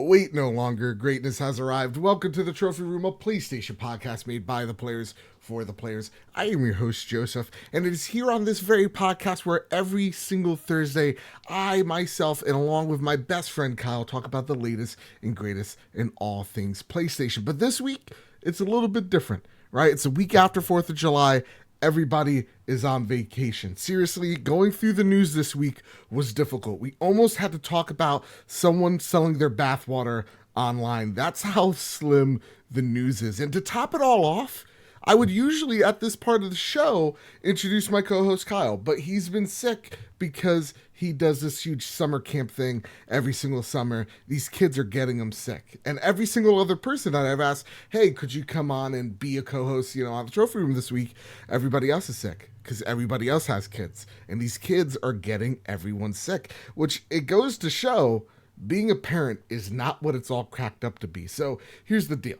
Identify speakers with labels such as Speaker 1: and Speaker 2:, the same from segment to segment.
Speaker 1: Wait no longer. Greatness has arrived. Welcome to the Trophy Room, a PlayStation podcast made by the players for the players. I am your host, Joseph, and it is here on this very podcast where every single Thursday, I myself, and along with my best friend Kyle, talk about the latest and greatest in all things PlayStation. But this week, it's a little bit different, right? It's a week after 4th of July. Everybody is on vacation. Seriously, going through the news this week was difficult. We almost had to talk about someone selling their bathwater online. That's how slim the news is. And to top it all off, I would usually at this part of the show introduce my co-host Kyle, but he's been sick because he does this huge summer camp thing every single summer. These kids are getting him sick. And every single other person that I've asked, hey, could you come on and be a co-host, on the Trophy Room this week? Everybody else is sick because everybody else has kids. And these kids are getting everyone sick, which it goes to show being a parent is not what it's all cracked up to be. So here's the deal.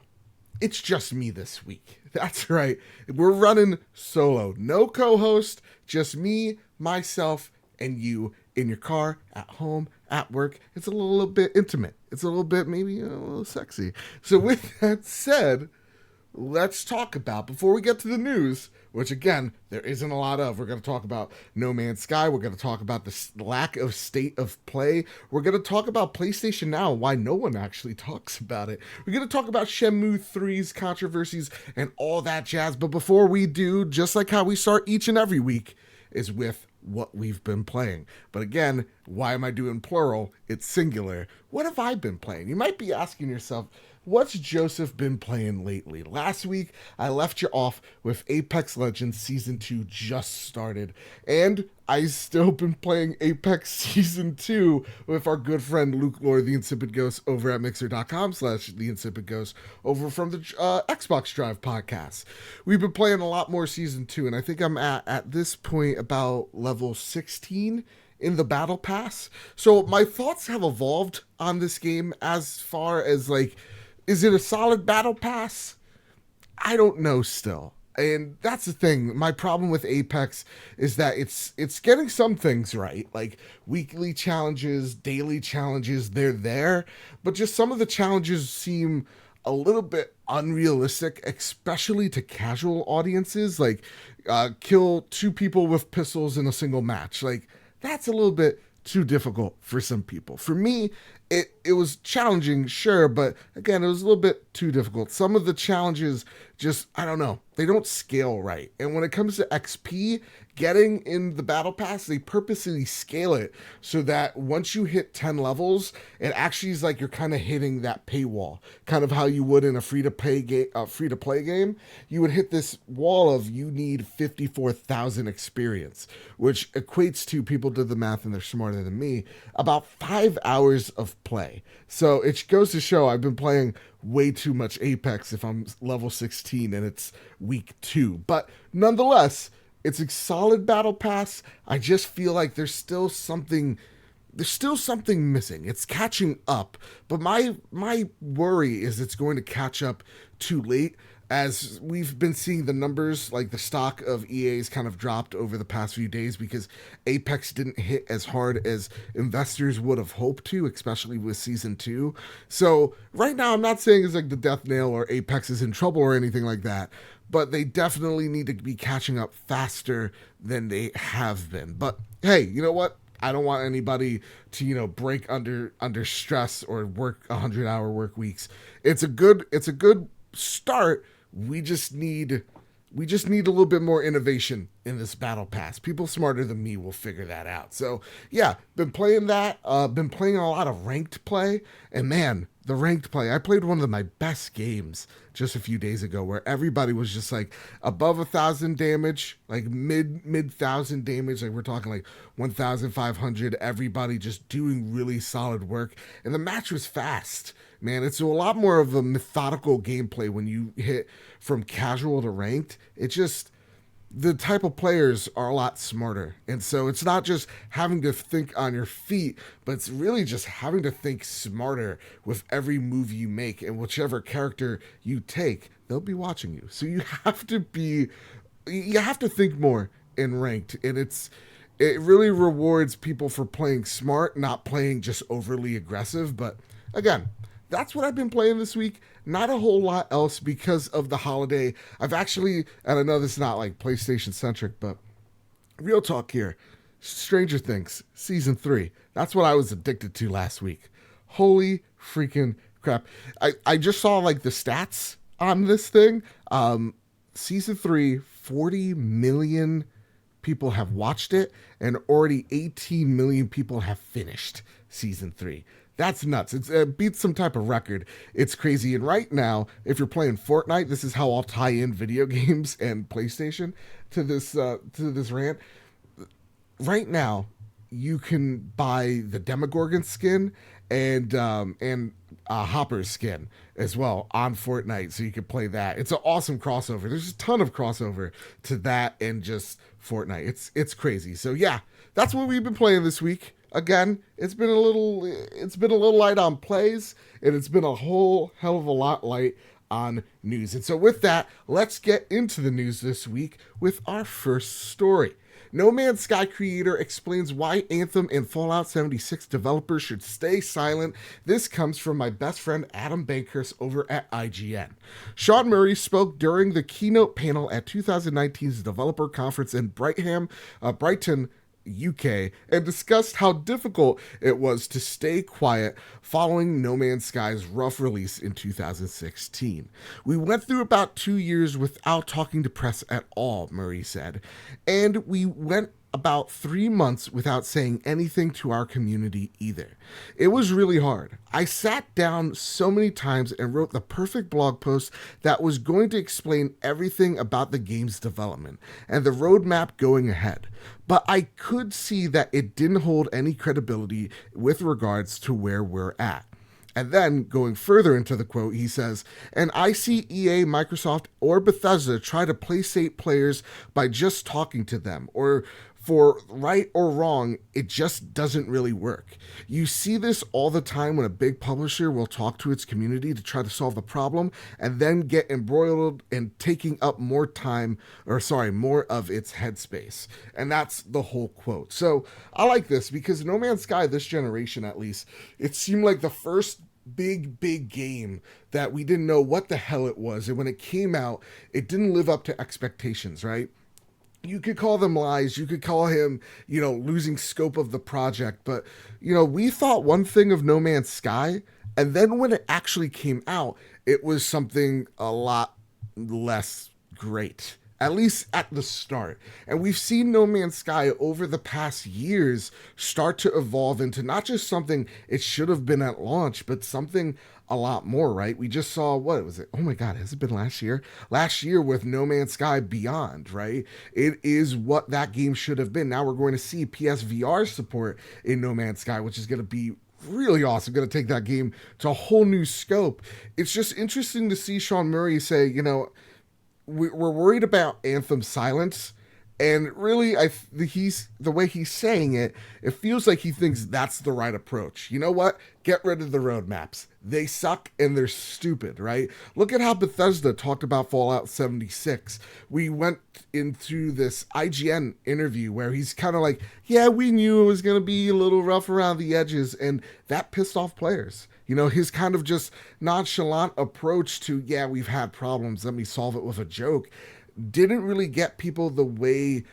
Speaker 1: It's just me this week. That's right. We're running solo. No co-host, just me, myself, and you in your car, at home, at work. It's a little bit intimate. It's a little bit, maybe a little sexy. So with that said, let's talk about, before we get to the news, which again, there isn't a lot of, we're going to talk about No Man's Sky. We're going to talk about the lack of state of play. We're going to talk about PlayStation Now, why no one actually talks about it. We're going to talk about Shenmue 3's controversies and all that jazz. But before we do, just like how we start each and every week, is with what we've been playing. But again, why am I doing plural? It's singular. What have I been playing? You might be asking yourself, what's Joseph been playing lately? Last week, I left you off with Apex Legends Season 2 just started, and I still been playing Apex Season 2 with our good friend Luke Lord, the Insipid Ghost, over at mixer.com/the Insipid Ghost, over from the Xbox Drive podcast. We've been playing a lot more Season 2, and I think I'm at this point about level 16 in the Battle Pass. So my thoughts have evolved on this game as far as, is it a solid battle pass? I don't know still. And that's the thing. My problem with Apex is that it's getting some things right. Like weekly challenges, daily challenges, they're there. But just some of the challenges seem a little bit unrealistic, especially to casual audiences. Like kill 2 people with pistols in a single match. Like that's a little bit too difficult for some people. For me, it was challenging, sure, but again, it was a little bit too difficult. Some of the challenges just, I don't know, they don't scale right. And when it comes to XP, getting in the Battle Pass, they purposely scale it so that once you hit 10 levels, it actually is like you're kind of hitting that paywall, kind of how you would in a free-to-play game. You would hit this wall of you need 54,000 experience, which equates to, people did the math and they're smarter than me, about 5 hours of play. So it goes to show I've been playing way too much Apex if I'm level 16 and it's week 2. But nonetheless, it's a solid battle pass. I just feel like there's still something missing. It's catching up. But my worry is it's going to catch up too late. As we've been seeing the numbers, like the stock of EA's kind of dropped over the past few days because Apex didn't hit as hard as investors would have hoped to, especially with Season 2. So right now, I'm not saying it's like the death nail or Apex is in trouble or anything like that, but they definitely need to be catching up faster than they have been. But hey, you know what? I don't want anybody to, break under stress or work 100-hour work weeks. It's a good start. We just need a little bit more innovation in this battle pass. People smarter than me will figure that out. So yeah, been playing that. Been playing a lot of ranked play, and man, the ranked play. I played one of my best games just a few days ago where everybody was just like above 1,000 damage, like mid 1,000 damage. Like we're talking like 1,500. Everybody just doing really solid work, and the match was fast. Man, it's a lot more of a methodical gameplay when you hit from casual to ranked. It's just the type of players are a lot smarter. And so it's not just having to think on your feet, but it's really just having to think smarter with every move you make. And whichever character you take, they'll be watching you. So you have to think more in ranked. And it really rewards people for playing smart, not playing just overly aggressive. But again, that's what I've been playing this week. Not a whole lot else because of the holiday. I've actually, and I know this is not like PlayStation centric, but real talk here. Stranger Things season 3. That's what I was addicted to last week. Holy freaking crap. I just saw like the stats on this thing. Season 3, 40 million people have watched it, and already 18 million people have finished season 3. That's nuts. It beats some type of record. It's crazy. And right now, if you're playing Fortnite, this is how I'll tie in video games and PlayStation to this rant. Right now, you can buy the Demogorgon skin and Hopper's skin as well on Fortnite, so you can play that. It's an awesome crossover. There's a ton of crossover to that and just Fortnite. It's crazy. So yeah, that's what we've been playing this week. Again, it's been a little light on plays, and it's been a whole hell of a lot light on news. And so with that, let's get into the news this week with our first story. No Man's Sky creator explains why Anthem and Fallout 76 developers should stay silent. This comes from my best friend Adam Bankhurst over at IGN. Sean Murray spoke during the keynote panel at 2019's developer conference in Brighton, UK, and discussed how difficult it was to stay quiet following No Man's Sky's rough release in 2016. We went through about 2 years without talking to press at all, Murray said, and we went about 3 months without saying anything to our community either. It was really hard. I sat down so many times and wrote the perfect blog post that was going to explain everything about the game's development and the roadmap going ahead. But I could see that it didn't hold any credibility with regards to where we're at. And then, going further into the quote, he says, and I see EA, Microsoft, or Bethesda try to placate players by just talking to them, or for right or wrong, it just doesn't really work. You see this all the time when a big publisher will talk to its community to try to solve the problem and then get embroiled in taking up more of its headspace. And that's the whole quote. So I like this because No Man's Sky, this generation at least, it seemed like the first big game that we didn't know what the hell it was. And when it came out, it didn't live up to expectations, right? You could call them lies. You could call him, losing scope of the project. But, we thought one thing of No Man's Sky. And then when it actually came out, it was something a lot less great. At least at the start. And we've seen No Man's Sky over the past years start to evolve into not just something it should have been at launch, but something a lot more, right? We just saw, what was it? Oh my God, has it been last year? Last year with No Man's Sky Beyond, right? It is what that game should have been. Now we're going to see PSVR support in No Man's Sky, which is going to be really awesome. Going to take that game to a whole new scope. It's just interesting to see Sean Murray say, we're worried about Anthem silence, and really, the way he's saying it, it feels like he thinks that's the right approach. You know what? Get rid of the roadmaps. They suck and they're stupid, right? Look at how Bethesda talked about Fallout 76. We went into this IGN interview where he's kind of like, yeah, we knew it was going to be a little rough around the edges, and that pissed off players. His kind of just nonchalant approach to, yeah, we've had problems, let me solve it with a joke, didn't really get people the way,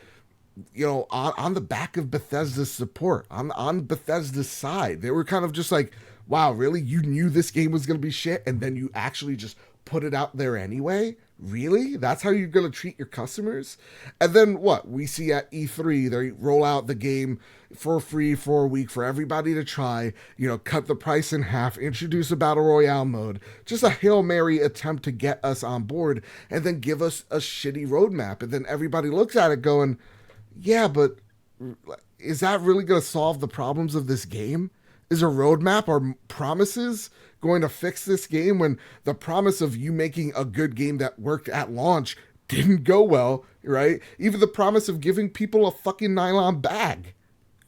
Speaker 1: on the back of Bethesda's support, on Bethesda's side. They were kind of just like, wow, really? You knew this game was going to be shit, and then you actually just put it out there anyway? Really? That's how you're going to treat your customers? And then what? We see at E3, they roll out the game for free for a week for everybody to try, cut the price in half, introduce a Battle Royale mode, just a Hail Mary attempt to get us on board, and then give us a shitty roadmap. And then everybody looks at it going, yeah, but is that really going to solve the problems of this game? Is a roadmap or promises going to fix this game when the promise of you making a good game that worked at launch didn't go well, right? Even the promise of giving people a fucking nylon bag.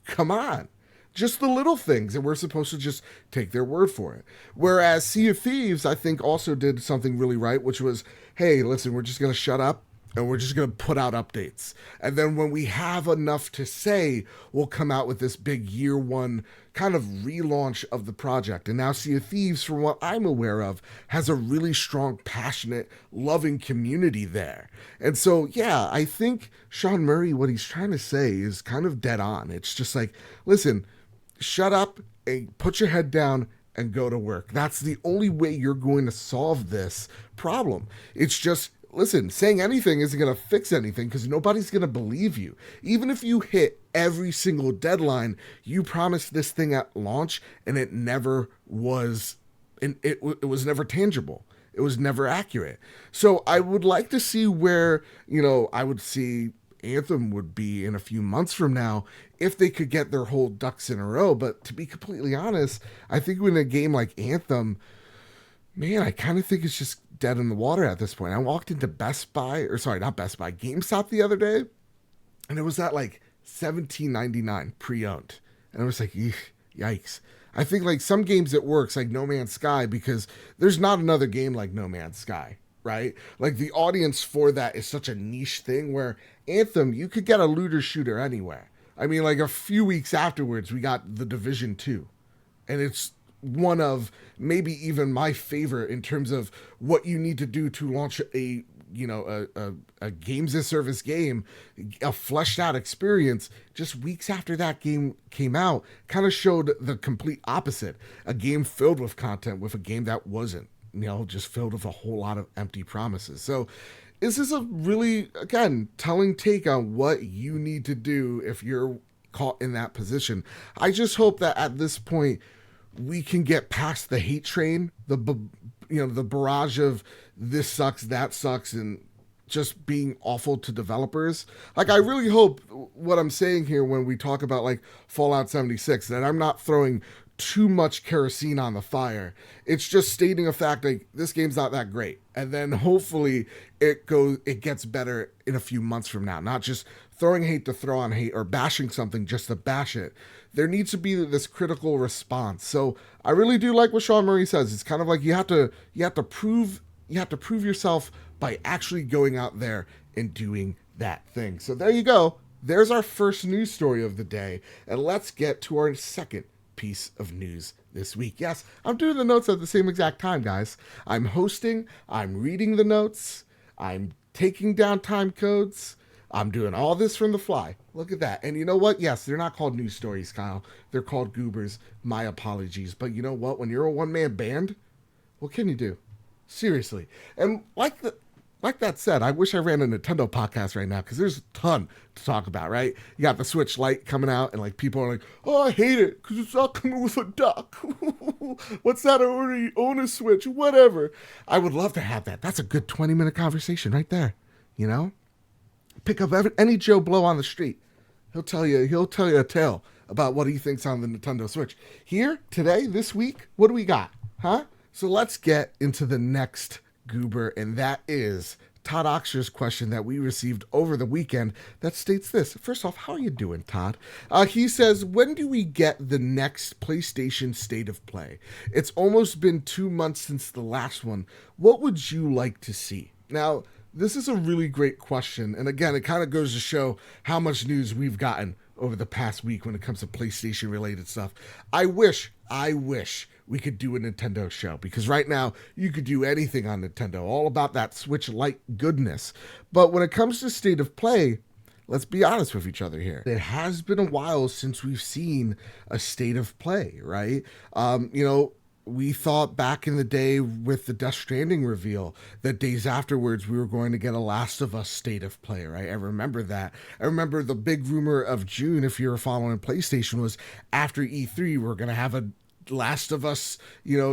Speaker 1: Come on. Just the little things, and we're supposed to just take their word for it. Whereas Sea of Thieves, I think, also did something really right, which was, hey, listen, we're just going to shut up and we're just going to put out updates. And then when we have enough to say, we'll come out with this big year one kind of relaunch of the project. And now Sea of Thieves, from what I'm aware of, has a really strong, passionate, loving community there. And so, yeah, I think Sean Murray, what he's trying to say is kind of dead on. It's just like, listen, shut up and put your head down and go to work. That's the only way you're going to solve this problem. It's just, listen, saying anything isn't going to fix anything because nobody's going to believe you. Even if you hit every single deadline, you promised this thing at launch and it never was, and it was never tangible. It was never accurate. So I would like to see where, I would see Anthem would be in a few months from now if they could get their whole ducks in a row. But to be completely honest, I think when a game like Anthem, man, I kind of think it's just dead in the water at this point. I walked into GameStop the other day, and it was at like $17.99 pre-owned. And I was like, yikes. I think like some games it works, like No Man's Sky, because there's not another game like No Man's Sky, right? Like the audience for that is such a niche thing, where Anthem, you could get a looter shooter anywhere. I mean, like a few weeks afterwards, we got The Division 2. And it's one of maybe even my favorite in terms of what you need to do to launch a games as service game, a fleshed out experience. Just weeks after that game came out, kind of showed the complete opposite. A game filled with content with a game that wasn't, just filled with a whole lot of empty promises. So this is a really, again, telling take on what you need to do if you're caught in that position. I just hope that at this point, we can get past the hate train, the barrage of this sucks, that sucks, and just being awful to developers. Like, I really hope what I'm saying here when we talk about like Fallout 76, that I'm not throwing too much kerosene on the fire. It's just stating a fact, like, this game's not that great. And then hopefully it gets better in a few months from now. Not just throwing hate to throw on hate or bashing something just to bash it. There needs to be this critical response. So I really do like what Sean Murray says. It's kind of like you have to prove yourself by actually going out there and doing that thing. So there you go. There's our first news story of the day. And let's get to our second piece of news this week. Yes, I'm doing the notes at the same exact time, guys. I'm hosting, I'm reading the notes, I'm taking down time codes, I'm doing all this from the fly. Look at that. And you know what? Yes, they're not called news stories, Kyle. They're called goobers. My apologies. But you know what? When you're a one-man band, what can you do? Seriously. And like that said, I wish I ran a Nintendo podcast right now, because there's a ton to talk about, right? You got the Switch Lite coming out, and like people are like, oh, I hate it because it's not coming with a dock. What's that? I already own a Switch. Whatever. I would love to have that. That's a good 20-minute conversation right there. Pick up any Joe Blow on the street. He'll tell you a tale about what he thinks on the Nintendo Switch. Here, today, this week, what do we got? Huh? So let's get into the next goober, and that is Todd Oxer's question that we received over the weekend that states this. First off, how are you doing, Todd? He says, when do we get the next PlayStation State of Play? It's almost been 2 months since the last one. What would you like to see? Now, this is a really great question, and again, it kind of goes to show how much news we've gotten over the past week when it comes to PlayStation related stuff. I wish we could do a Nintendo show, because right now you could do anything on Nintendo, all about that Switch Lite goodness. But when it comes to State of Play, let's be honest with each other here. It has been a while since we've seen a State of Play, right? We thought back in the day with the Death Stranding reveal that days afterwards we were going to get a Last of Us State of Play, right? I remember that. I remember the big rumor of June, if you were following PlayStation, was after E3 we're going to have a Last of Us,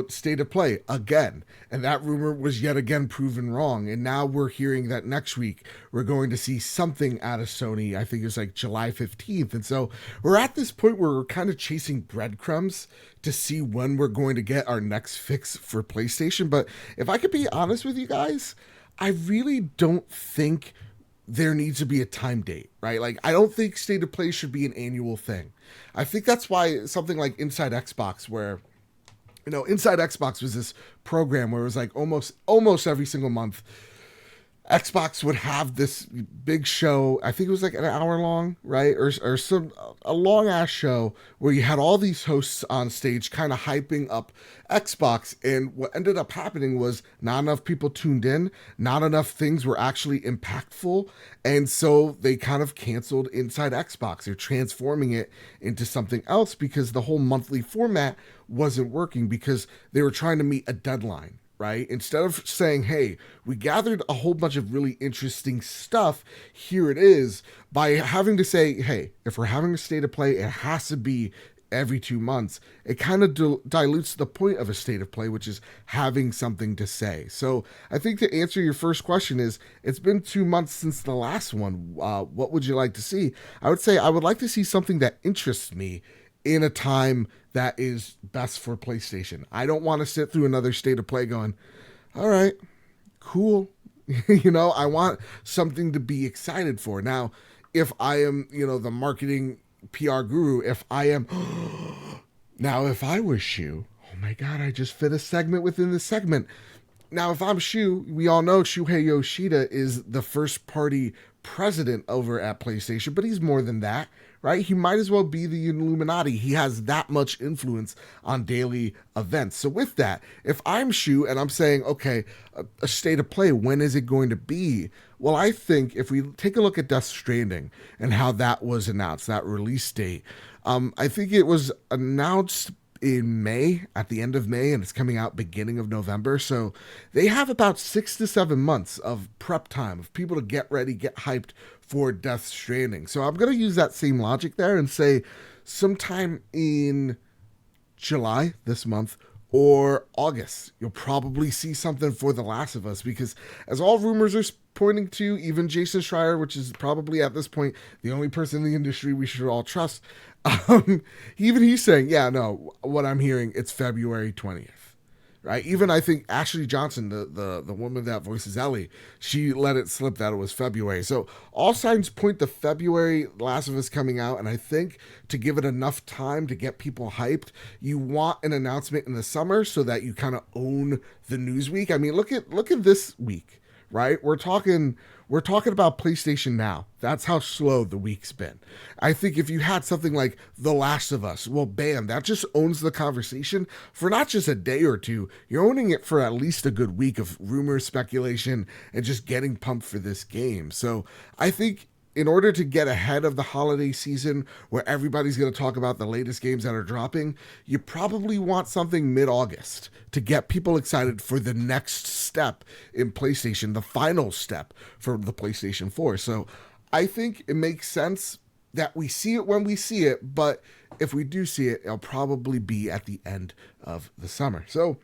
Speaker 1: State of Play again. And that rumor was yet again proven wrong. And now we're hearing that next week we're going to see something out of Sony. I think it's like July 15th. And so we're at this point where we're kind of chasing breadcrumbs to see when we're going to get our next fix for PlayStation. But if I could be honest with you guys, I really don't think there needs to be a time date, right? Like, I don't think State of Play should be an annual thing. I think that's why something like Inside Xbox, where, Inside Xbox was this program where it was like almost every single month, Xbox would have this big show. I think it was like an hour long, right? Or some a long ass show where you had all these hosts on stage kind of hyping up Xbox. And what ended up happening was not enough people tuned in, not enough things were actually impactful. And so they kind of canceled Inside Xbox. They're transforming it into something else because the whole monthly format wasn't working because they were trying to meet a deadline, right? Instead of saying, hey, we gathered a whole bunch of really interesting stuff, here it is, by having to say, hey, if we're having a state of play, it has to be every 2 months. It kind of dilutes the point of a state of play, which is having something to say. So I think to answer your first question is, it's been 2 months since the last one. What would you like to see? I would say I would like to see something that interests me in a time that is best for PlayStation. I don't want to sit through another state of play going, all right, cool. I want something to be excited for. Now, if I am, the marketing PR guru, if I am, now if I was Shu, oh my God, I just fit a segment within the segment. Now, if I'm Shu, we all know Shuhei Yoshida is the first party president over at PlayStation, but he's more than that, right? He might as well be the Illuminati. He has that much influence on daily events. So with that, if I'm Shu and I'm saying, okay, a state of play, when is it going to be? Well, I think if we take a look at Death Stranding and how that was announced, that release date, I think it was announced in May, at the end of May, and it's coming out beginning of November. So they have about 6 to 7 months of prep time of people to get ready, get hyped for Death Stranding. So I'm going to use that same logic there and say sometime in July this month or August, you'll probably see something for The Last of Us, because as all rumors are pointing to, even Jason Schreier, which is probably at this point the only person in the industry we should all trust, even he's saying, yeah, no, what I'm hearing, it's February 20th. Right? Even I think Ashley Johnson, the woman that voices Ellie, she let it slip that it was February. So all signs point to February, Last of Us coming out. And I think to give it enough time to get people hyped, you want an announcement in the summer so that you kind of own the news week. I mean, look at this week, right? We're talking about PlayStation Now. That's how slow the week's been. I think if you had something like The Last of Us, well, bam, that just owns the conversation for not just a day or two. You're owning it for at least a good week of rumors, speculation, and just getting pumped for this game. So I think in order to get ahead of the holiday season where everybody's going to talk about the latest games that are dropping, you probably want something mid-August to get people excited for the next step in PlayStation, the final step for the PlayStation 4. So I think it makes sense that we see it when we see it, but if we do see it, it'll probably be at the end of the summer. So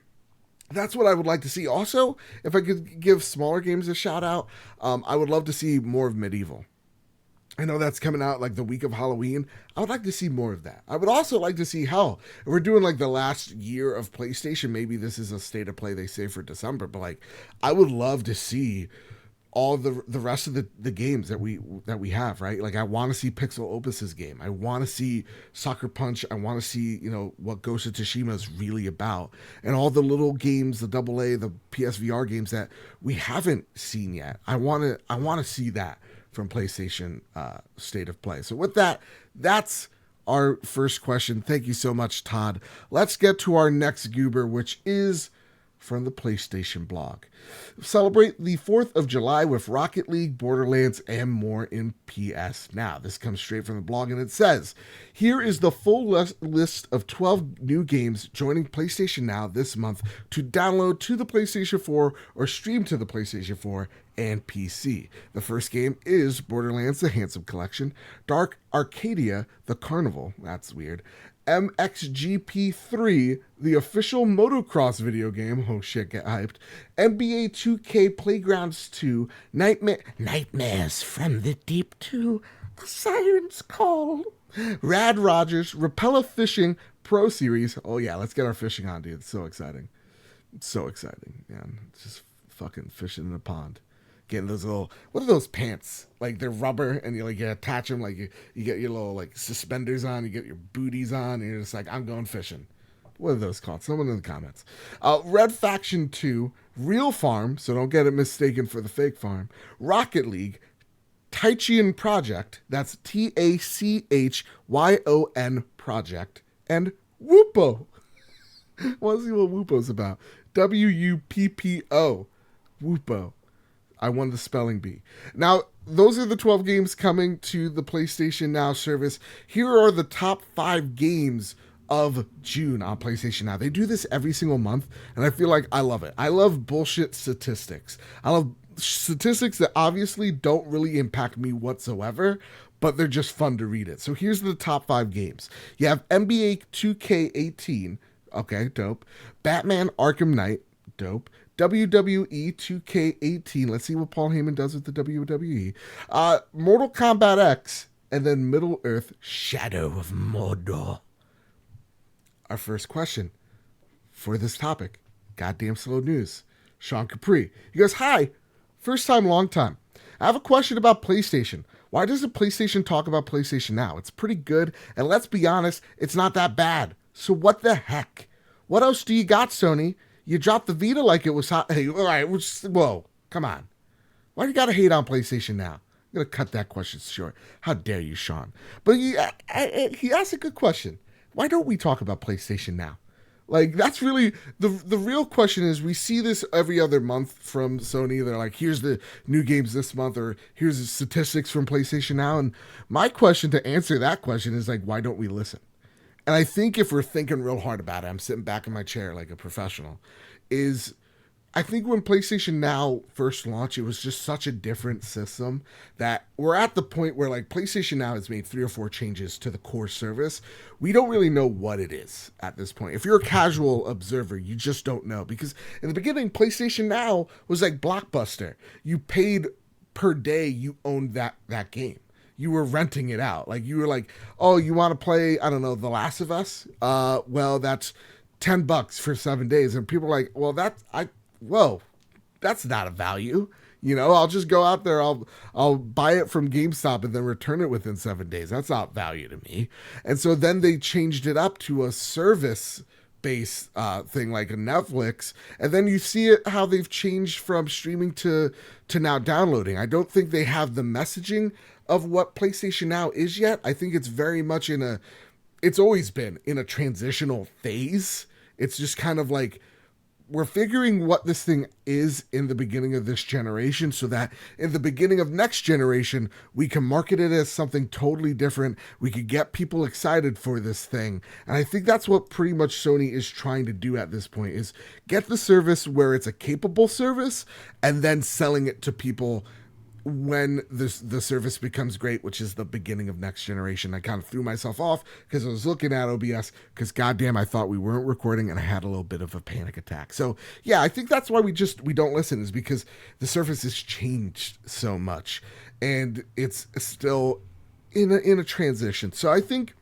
Speaker 1: that's what I would like to see. Also, if I could give smaller games a shout out, I would love to see more of Medieval. I know that's coming out like the week of Halloween. I would like to see more of that. I would also like to see hell. If we're doing like the last year of PlayStation, maybe this is a state of play they say for December, but like I would love to see all the rest of the games that we have, right? Like I want to see Pixel Opus's game. I want to see Sucker Punch. I want to see, what Ghost of Tsushima is really about. And all the little games, the AA, the PSVR games that we haven't seen yet. I want to see that from PlayStation State of Play. So with that, that's our first question. Thank you so much, Todd. Let's get to our next goober, which is from the PlayStation blog. Celebrate the 4th of July with Rocket League, Borderlands, and more in PS Now. This comes straight from the blog, and it says, here is the full list of 12 new games joining PlayStation Now this month to download to the PlayStation 4 or stream to the PlayStation 4 and PC. The first game is Borderlands: The Handsome Collection, Dark Arcadia: The Carnival, that's weird, MXGP3, the official motocross video game, oh shit, get hyped, NBA 2K Playgrounds 2, Nightmares from the Deep 2, The Siren's Call, Rad Rogers, Rapella Fishing Pro Series, oh yeah, let's get our fishing on, dude, it's so exciting. It's so exciting, man, it's just fucking fishing in a pond. Getting those little, what are those pants? Like they're rubber and you attach them, like you get your little like suspenders on, you get your booties on, and you're just like, I'm going fishing. What are those called? Someone in the comments. Red Faction 2, Real Farm, so don't get it mistaken for the fake farm, Rocket League, Taichian Project, that's Tachyon Project, and Whoopo. Want to see what Whoopo's about? Wuppo. Whoopo. I won the spelling bee. Now, those are the 12 games coming to the PlayStation Now service. Here are the top 5 games of June on PlayStation Now. They do this every single month, and I feel like I love it. I love bullshit statistics. I love statistics that obviously don't really impact me whatsoever, but they're just fun to read it. So here's the top 5 games. You have NBA 2K18. Okay, dope. Batman Arkham Knight. Dope. WWE 2K18. Let's see what Paul Heyman does with the WWE. Mortal Kombat X. And then Middle Earth Shadow of Mordor. Our first question for this topic. Goddamn slow news. Sean Capri. He goes, hi. First time, long time. I have a question about PlayStation. Why doesn't PlayStation talk about PlayStation Now? It's pretty good. And let's be honest, it's not that bad. So what the heck? What else do you got, Sony? You dropped the Vita like it was hot. Hey, all right, whoa, come on. Why do you got to hate on PlayStation Now? I'm going to cut that question short. How dare you, Sean? But he asked a good question. Why don't we talk about PlayStation Now? Like, that's really, the real question is, we see this every other month from Sony. They're like, here's the new games this month, or here's the statistics from PlayStation Now. And my question to answer that question is, like, why don't we listen? And I think if we're thinking real hard about it, I'm sitting back in my chair like a professional, is I think when PlayStation Now first launched, it was just such a different system that we're at the point where, like, PlayStation Now has made 3 or 4 changes to the core service. We don't really know what it is at this point. If you're a casual observer, you just don't know. Because in the beginning, PlayStation Now was like Blockbuster. You paid per day, you owned that game. You were renting it out. Like, you were like, oh, you want to play, I don't know, The Last of Us? Well, that's $10 for 7 days. And people are like, well, that's not a value. You know, I'll just go out there, I'll buy it from GameStop and then return it within 7 days. That's not value to me. And so then they changed it up to a service based thing like a Netflix, and then you see it how they've changed from streaming to now downloading. I don't think they have the messaging of what PlayStation Now is yet. I think it's very much it's always been in a transitional phase. It's just kind of like, we're figuring what this thing is in the beginning of this generation so that in the beginning of next generation, we can market it as something totally different. We could get people excited for this thing. And I think that's what pretty much Sony is trying to do at this point, is get the service where it's a capable service and then selling it to people when the service becomes great, which is the beginning of next generation. I kind of threw myself off because I was looking at OBS because goddamn, I thought we weren't recording and I had a little bit of a panic attack. So yeah, I think that's why we don't listen, is because the service has changed so much and it's still in a transition. So I think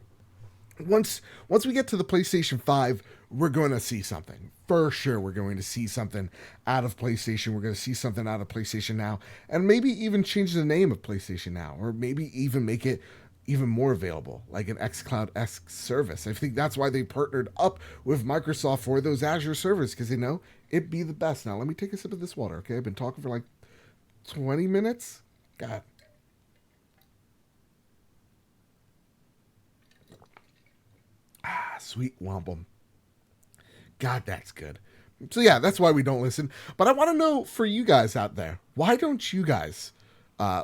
Speaker 1: once we get to the PlayStation 5, we're going to see something. For sure, we're going to see something out of PlayStation. We're going to see something out of PlayStation Now. And maybe even change the name of PlayStation Now. Or maybe even make it even more available, like an xCloud-esque service. I think that's why they partnered up with Microsoft for those Azure servers, because they know it'd be the best. Now, let me take a sip of this water, okay? I've been talking for like 20 minutes. God. Sweet wampum. God, that's good. So yeah, that's why we don't listen. But I want to know, for you guys out there, why don't you guys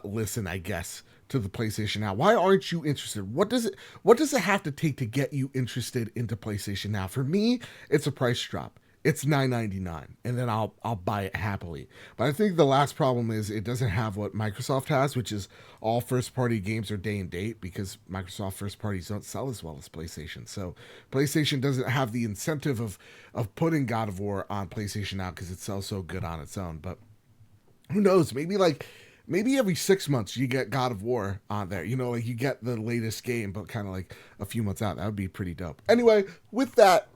Speaker 1: listen, I guess, to the PlayStation Now? Why aren't you interested? What does it have to take to get you interested into PlayStation Now? For me, it's a price drop. It's $9.99, and then I'll buy it happily. But I think the last problem is it doesn't have what Microsoft has, which is all first-party games are day and date, because Microsoft first parties don't sell as well as PlayStation. So PlayStation doesn't have the incentive of putting God of War on PlayStation Now because it sells so good on its own. But who knows? Maybe every 6 months you get God of War on there. You know, like you get the latest game, but kind of like a few months out. That would be pretty dope. Anyway, with that,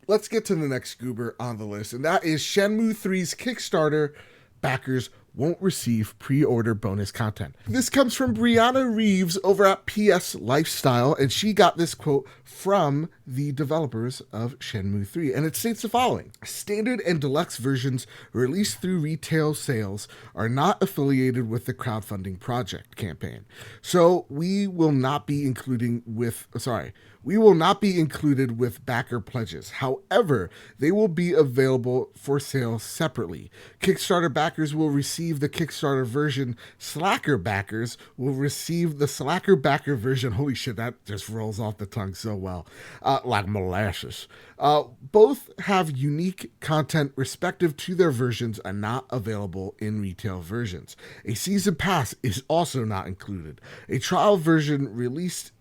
Speaker 1: let's get to the next goober on the list, and that is Shenmue 3's Kickstarter backers won't receive pre-order bonus content. This comes from Brianna Reeves over at PS Lifestyle, and she got this quote from the developers of Shenmue 3, and it states the following: standard and deluxe versions released through retail sales are not affiliated with the crowdfunding project campaign. So we will not be included with backer pledges. However, they will be available for sale separately. Kickstarter backers will receive the Kickstarter version. Slacker backers will receive the Slacker backer version. Holy shit, that just rolls off the tongue so well. Like molasses. Both have unique content respective to their versions and not available in retail versions. A season pass is also not included. A trial version release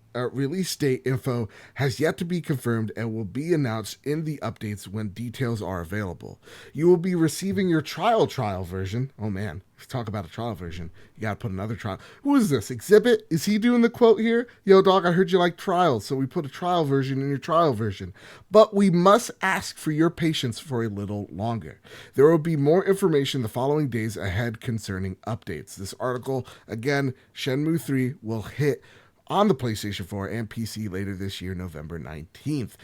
Speaker 1: date info has yet to be confirmed and will be announced in the updates when details are available. You will be receiving your trial version. Oh man, talk about a trial version. You gotta put another trial. Who is this? Exhibit? Is he doing the quote here? Yo, dog, I heard you like trials, so we put a trial version in your trial version. But we must ask for your patience for a little longer. There will be more information the following days ahead concerning updates. This article, again, Shenmue 3 will hit on the PlayStation 4 and PC later this year, November 19th.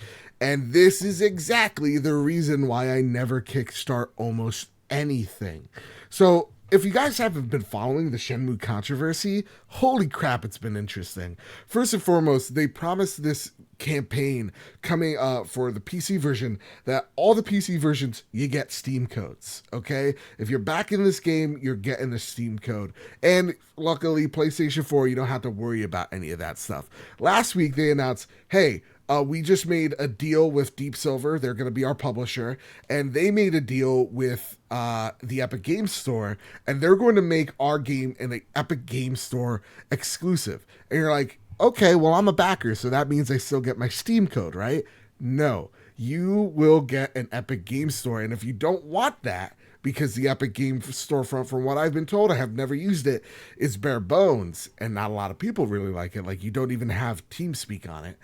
Speaker 1: And this is exactly the reason why I never kickstart almost anything. So if you guys haven't been following the Shenmue controversy, holy crap, it's been interesting. First and foremost, they promised this campaign coming for the PC version, that all the PC versions, you get Steam codes, okay? If you're back in this game, you're getting the Steam code. And luckily, PlayStation 4, you don't have to worry about any of that stuff. Last week, they announced, hey, we just made a deal with Deep Silver. They're going to be our publisher. And they made a deal with the Epic Games Store. And they're going to make our game an Epic Games Store exclusive. And you're like, okay, well, I'm a backer, so that means I still get my Steam code, right? No, you will get an Epic Games Store. And if you don't want that, because the Epic Games Storefront, from what I've been told, I have never used it, is bare bones, and not a lot of people really like it. Like, you don't even have TeamSpeak on it.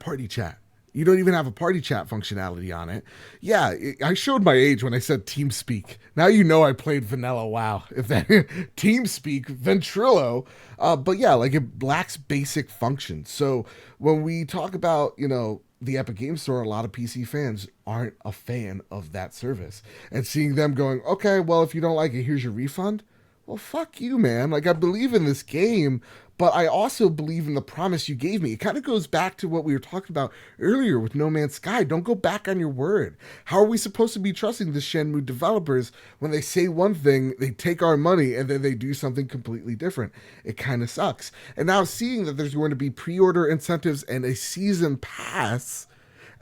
Speaker 1: Party chat. You don't even have a party chat functionality on it. Yeah, I showed my age when I said TeamSpeak. Now you know I played vanilla WoW. If that TeamSpeak, Ventrilo. But yeah, like, it lacks basic functions. So when we talk about, the Epic Games Store, a lot of PC fans aren't a fan of that service. And seeing them going, okay, well, if you don't like it, here's your refund. Well, fuck you, man. Like, I believe in this game, but I also believe in the promise you gave me. It kind of goes back to what we were talking about earlier with No Man's Sky. Don't go back on your word. How are we supposed to be trusting the Shenmue developers when they say one thing, they take our money, and then they do something completely different? It kind of sucks. And now seeing that there's going to be pre-order incentives and a season pass,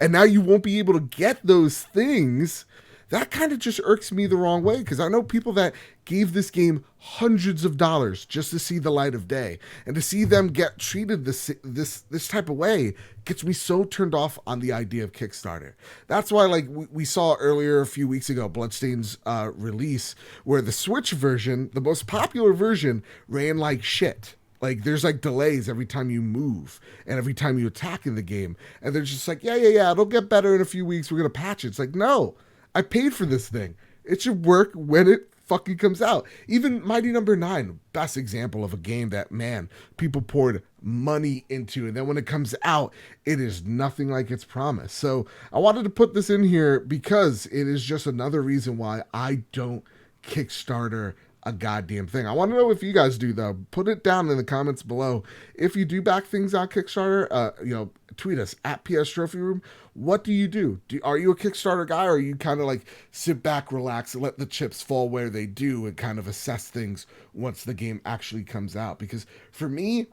Speaker 1: and now you won't be able to get those things, that kind of just irks me the wrong way, because I know people that gave this game hundreds of dollars just to see the light of day, and to see them get treated this type of way gets me so turned off on the idea of Kickstarter. That's why, like, we saw earlier a few weeks ago, Bloodstained's release, where the Switch version, the most popular version, ran like shit. Like, there's like delays every time you move and every time you attack in the game, and they're just like, yeah, it'll get better in a few weeks, we're gonna patch it. It's like, no, I paid for this thing. It should work when it fucking comes out. Even Mighty Number 9, best example of a game that, man, people poured money into, and then when it comes out, it is nothing like its promise. So I wanted to put this in here because it is just another reason why I don't Kickstarter a goddamn thing. I want to know if you guys do, though. Put it down in the comments below. If you do back things on Kickstarter, tweet us at PS Trophy Room. What do you do? Are you a Kickstarter guy, or are you kind of like sit back, relax, and let the chips fall where they do, and kind of assess things once the game actually comes out? Because for me,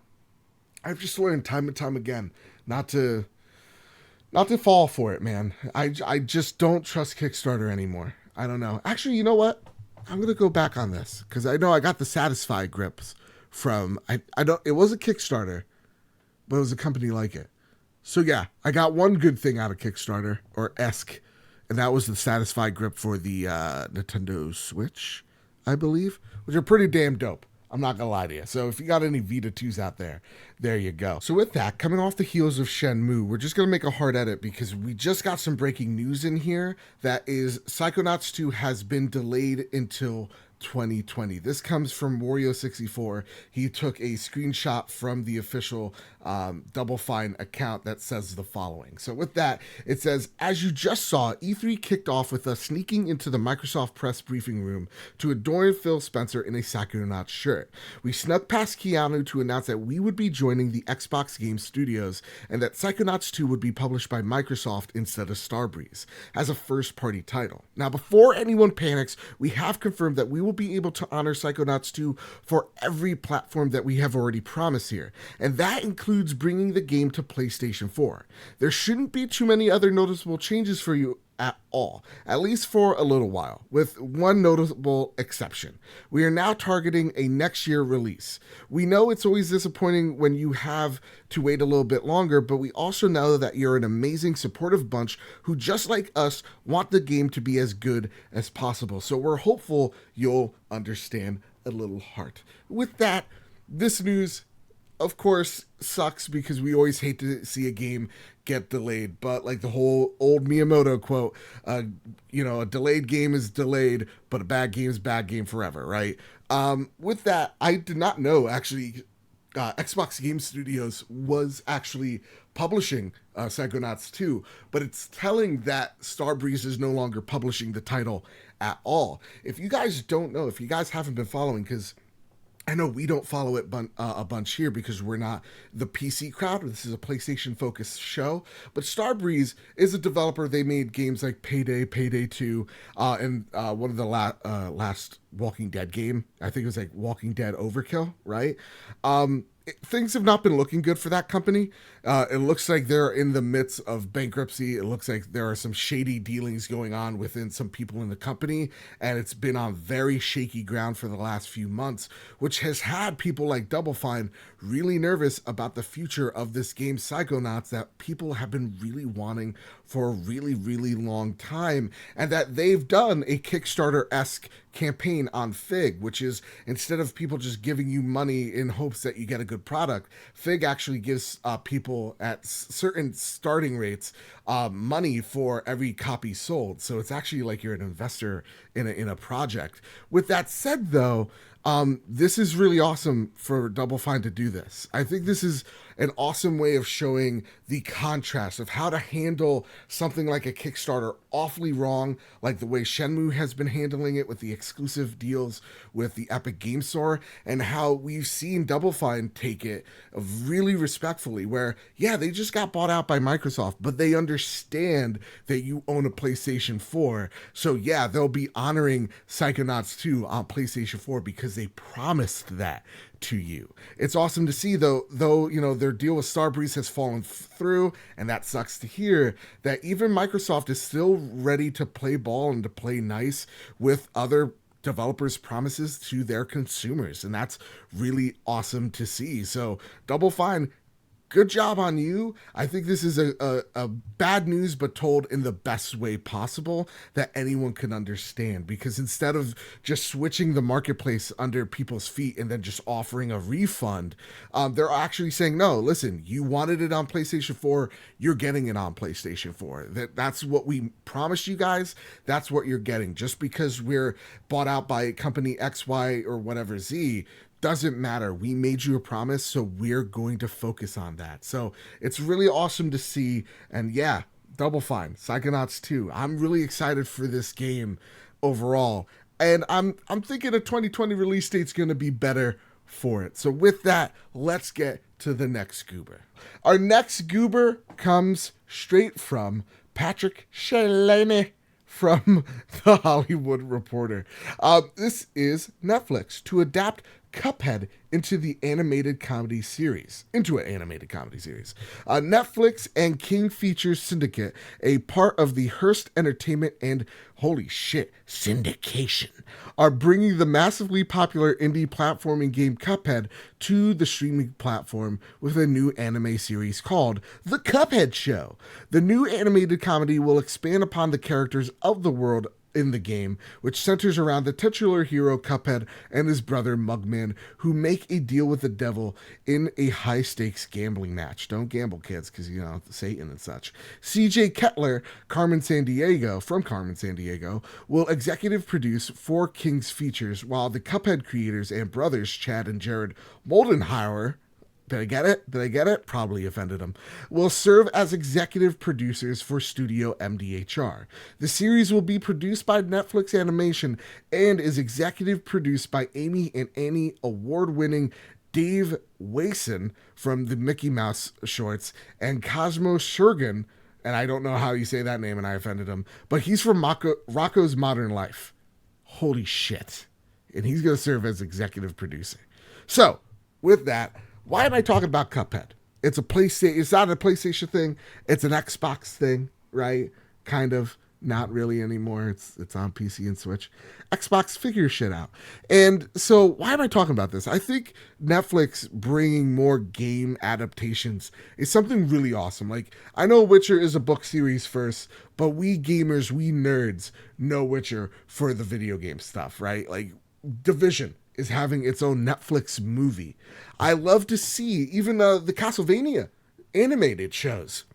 Speaker 1: I've just learned time and time again not to fall for it, man. I just don't trust Kickstarter anymore. I don't know. Actually, you know what? I'm going to go back on this, because I know I got the Satisfy grips from, it wasn't Kickstarter, but it was a company like it. So yeah, I got one good thing out of Kickstarter, or esque, and that was the Satisfy grip for the Nintendo Switch, I believe, which are pretty damn dope. I'm not gonna lie to you. So if you got any Vita 2s out there, there you go. So with that, coming off the heels of Shenmue, we're just gonna make a hard edit because we just got some breaking news in here. That is, Psychonauts 2 has been delayed until 2020. This comes from Wario64. He took a screenshot from the official Double Fine account that says the following. So with that, it says, as you just saw, E3 kicked off with us sneaking into the Microsoft press briefing room to adorn Phil Spencer in a Psychonaut shirt. We snuck past Keanu to announce that we would be joining the Xbox Game Studios and that Psychonauts 2 would be published by Microsoft instead of Starbreeze as a first-party title. Now, before anyone panics, we have confirmed that we will be able to honor Psychonauts 2 for every platform that we have already promised here, and that includes bringing the game to PlayStation 4. There shouldn't be too many other noticeable changes for you at all, at least for a little while, with one notable exception. We are now targeting a next year release. We know it's always disappointing when you have to wait a little bit longer, but we also know that you're an amazing, supportive bunch who, just like us, want the game to be as good as possible. So we're hopeful you'll understand a little heart. With that, this news, of course, sucks because we always hate to see a game get delayed, but like the whole old Miyamoto quote, a delayed game is delayed, but a bad game is bad game forever, right? With that, I did not know actually Xbox Game Studios was actually publishing Psychonauts 2, but it's telling that Starbreeze is no longer publishing the title at all. If you guys don't know, if you guys haven't been following, because I know we don't follow it a bunch here because we're not the PC crowd. This is a PlayStation-focused show. But Starbreeze is a developer. They made games like Payday, Payday 2, and one of the last Walking Dead game. I think it was like Walking Dead Overkill, right? Things have not been looking good for that company. It looks like they're in the midst of bankruptcy. It looks like there are some shady dealings going on within some people in the company, and it's been on very shaky ground for the last few months, which has had people like Double Fine really nervous about the future of this game, Psychonauts, that people have been really wanting for a really, really long time, and that they've done a Kickstarter-esque campaign on Fig, which is, instead of people just giving you money in hopes that you get a good product, Fig actually gives people at certain starting rates money for every copy sold. So it's actually like you're an investor in a project. With that said, though, this is really awesome for Double Fine to do this. I think this is an awesome way of showing the contrast of how to handle something like a Kickstarter awfully wrong, like the way Shenmue has been handling it with the exclusive deals with the Epic Game Store, and how we've seen Double Fine take it really respectfully, where, yeah, they just got bought out by Microsoft, but they understand that you own a PlayStation 4. So yeah, they'll be honoring Psychonauts 2 on PlayStation 4 because they promised that to you. It's awesome to see, though their deal with Starbreeze has fallen through, and that sucks to hear, that even Microsoft is still ready to play ball and to play nice with other developers' promises to their consumers, and that's really awesome to see. So Double Fine, good job on you. I think this is a bad news, but told in the best way possible that anyone can understand. Because instead of just switching the marketplace under people's feet and then just offering a refund, they're actually saying, no, listen, you wanted it on PlayStation 4, you're getting it on PlayStation 4. That's what we promised you guys. That's what you're getting. Just because we're bought out by company X, Y, or whatever Z, doesn't matter. We made you a promise, so we're going to focus on that. So it's really awesome to see. And yeah, Double Fine, Psychonauts 2. I'm really excited for this game overall. And I'm thinking a 2020 release date's going to be better for it. So with that, let's get to the next goober. Our next goober comes straight from Patrick Shalane from The Hollywood Reporter. This is Netflix to adapt Cuphead into an animated comedy series. Netflix and King Features Syndicate, a part of the Hearst Entertainment and, holy shit, syndication, are bringing the massively popular indie platforming game Cuphead to the streaming platform with a new anime series called The Cuphead Show. The new animated comedy will expand upon the characters of the world in the game, which centers around the titular hero Cuphead and his brother Mugman, who make a deal with the devil in a high-stakes gambling match. Don't gamble, kids, because, you know, Satan and such. CJ Kettler, Carmen Sandiego, will executive produce 4 King's features, while the Cuphead creators and brothers, Chad and Jared Moldenhauer, did I get it? Probably offended him. Will serve as executive producers for Studio MDHR. The series will be produced by Netflix Animation and is executive produced by Amy and Annie award-winning Dave Wason from the Mickey Mouse shorts and Cosmo Shurgan, and I don't know how you say that name and I offended him, but he's from Rocco's Modern Life. Holy shit. And he's going to serve as executive producer. So, with that, why am I talking about Cuphead? It's not a PlayStation thing. It's an Xbox thing, right? Kind of. Not really anymore. It's on PC and Switch. Xbox figures shit out. And so why am I talking about this? I think Netflix bringing more game adaptations is something really awesome. Like, I know Witcher is a book series first, but we gamers, we nerds know Witcher for the video game stuff, right? Like, Division is having its own Netflix movie. I love to see even the Castlevania animated shows.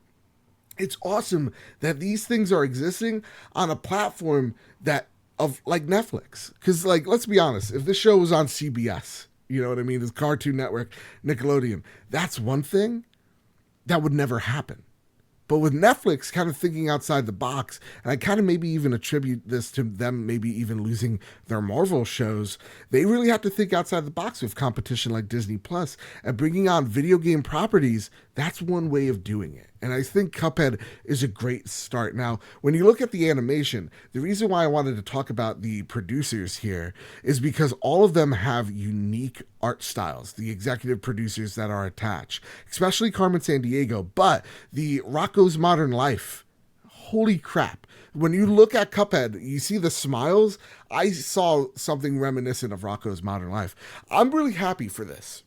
Speaker 1: It's awesome that these things are existing on a platform like Netflix. Because, like, let's be honest, if this show was on CBS, you know what I mean, this Cartoon Network, Nickelodeon, that's one thing that would never happen. But with Netflix kind of thinking outside the box, and I kind of maybe even attribute this to them maybe even losing their Marvel shows, they really have to think outside the box with competition like Disney Plus, and bringing on video game properties. That's one way of doing it. And I think Cuphead is a great start. Now, when you look at the animation, the reason why I wanted to talk about the producers here is because all of them have unique art styles, the executive producers that are attached, especially Carmen Sandiego, but the Rocco's Modern Life, holy crap. When you look at Cuphead, you see the smiles. I saw something reminiscent of Rocco's Modern Life. I'm really happy for this.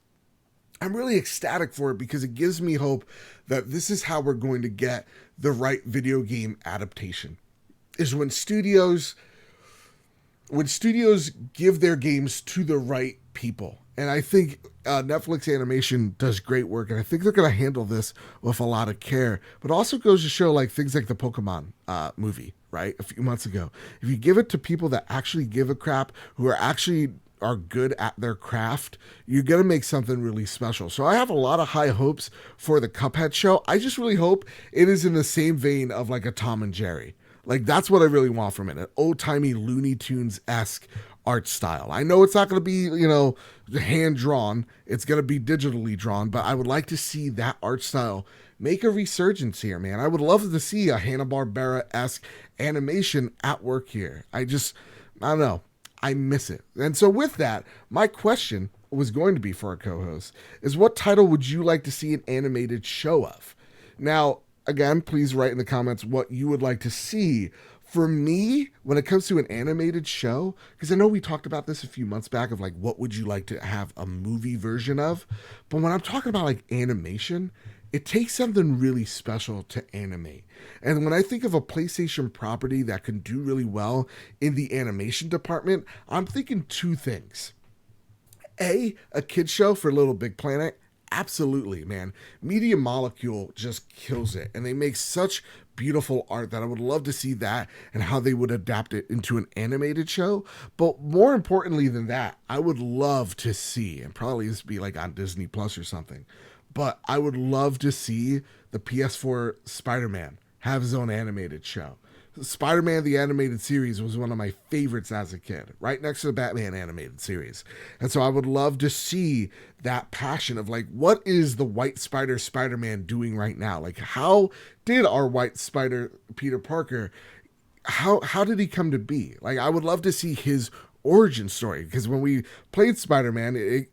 Speaker 1: I'm really ecstatic for it because it gives me hope that this is how we're going to get the right video game adaptation. Is when studios give their games to the right people. And I think Netflix Animation does great work, and I think they're going to handle this with a lot of care. But also goes to show like things like the Pokemon movie, right? A few months ago. If you give it to people that actually give a crap, who are good at their craft, you're going to make something really special. So I have a lot of high hopes for the Cuphead show. I just really hope it is in the same vein of like a Tom and Jerry. Like, that's what I really want from it. An old-timey Looney Tunes-esque art style. I know it's not going to be, you know, hand-drawn. It's going to be digitally drawn, but I would like to see that art style make a resurgence here, man. I would love to see a Hanna-Barbera-esque animation at work here. I don't know. I miss it. And so with that, my question was going to be for our co-host is, what title would you like to see an animated show of? Now, again, please write in the comments what you would like to see. For me, when it comes to an animated show, because I know we talked about this a few months back of like, what would you like to have a movie version of? But when I'm talking about like animation, it takes something really special to animate. And when I think of a PlayStation property that can do really well in the animation department, I'm thinking two things. A kid's show for Little Big Planet. Absolutely, man. Media Molecule just kills it. And they make such beautiful art that I would love to see that and how they would adapt it into an animated show. But more importantly than that, I would love to see, and probably this would be like on Disney Plus or something, but I would love to see the PS4 Spider-Man have his own animated show. Spider-Man the Animated Series was one of my favorites as a kid, right next to the Batman Animated Series. And so I would love to see that passion of like, what is the White Spider Spider-Man doing right now? Like, how did our White Spider Peter Parker, how did he come to be? Like, I would love to see his origin story, because when we played Spider-Man,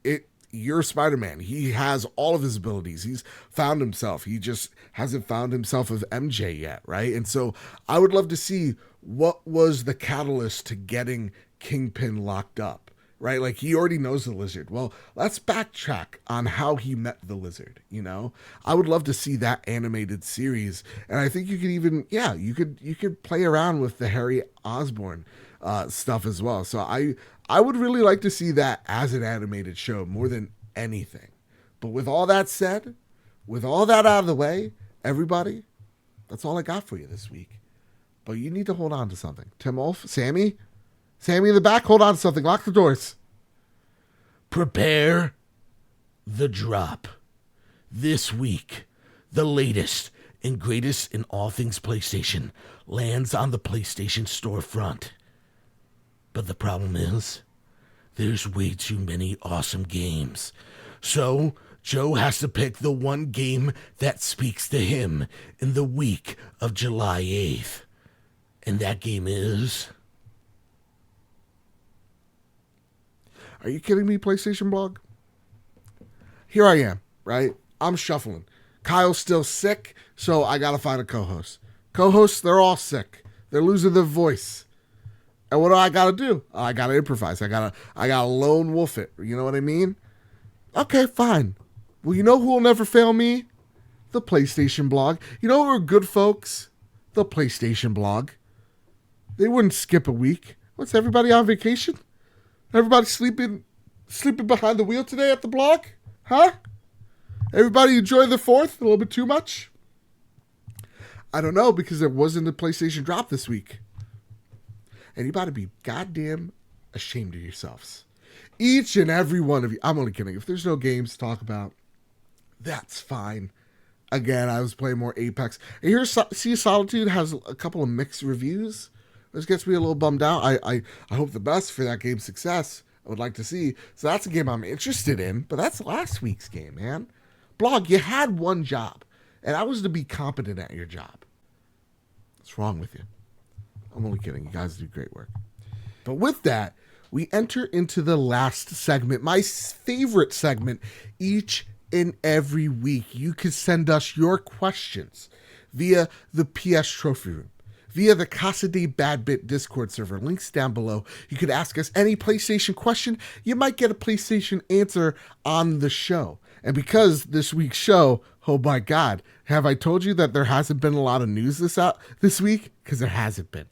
Speaker 1: you're Spider-Man. He has all of his abilities. He's found himself. He just hasn't found himself with MJ yet, right? And so I would love to see what was the catalyst to getting Kingpin locked up. right? Like he already knows the lizard. Well, let's backtrack on how he met the lizard, you know? I would love to see that animated series. And I think you could even, yeah, you could play around with the Harry Osborn stuff as well. So I would really like to see that as an animated show more than anything. But with all that said, with all that out of the way, everybody, that's all I got for you this week. But you need to hold on to something. Tim Wolf, Sammy in the back, hold on to something. Lock the doors.
Speaker 2: Prepare the drop. This week, the latest and greatest in all things PlayStation lands on the PlayStation storefront. But the problem is, there's way too many awesome games. So, Joe has to pick the one game that speaks to him in the week of July 8th. And that game is...
Speaker 1: Are you kidding me, PlayStation Blog? Here I am, right? I'm shuffling. Kyle's still sick, so I gotta find a co-host. Co-hosts, they're all sick. They're losing their voice. And what do I gotta do? I gotta improvise. I gotta lone wolf it. You know what I mean? Okay, fine. Well, you know who will never fail me? The PlayStation Blog. You know who are good folks? The PlayStation Blog. They wouldn't skip a week. What's everybody on vacation? Everybody sleeping behind the wheel today at the blog? Huh? Everybody enjoy the 4th a little bit too much? I don't know, because there wasn't a PlayStation drop this week. And you better be goddamn ashamed of yourselves. Each and every one of you. I'm only kidding. If there's no games to talk about, that's fine. Again, I was playing more Apex. And here's Sea Solitude has a couple of mixed reviews. This gets me a little bummed out. I hope the best for that game's success. I would like to see. So that's a game I'm interested in, but that's last week's game, man. Blog, you had one job, and that was to be competent at your job. What's wrong with you? I'm only kidding. You guys do great work. But with that, we enter into the last segment, my favorite segment each and every week. You can send us your questions via the PS Trophy Room, via the Casa de Badbit Discord server. Links down below. You could ask us any PlayStation question. You might get a PlayStation answer on the show. And because this week's show, oh my God, have I told you that there hasn't been a lot of news this week? Because there hasn't been.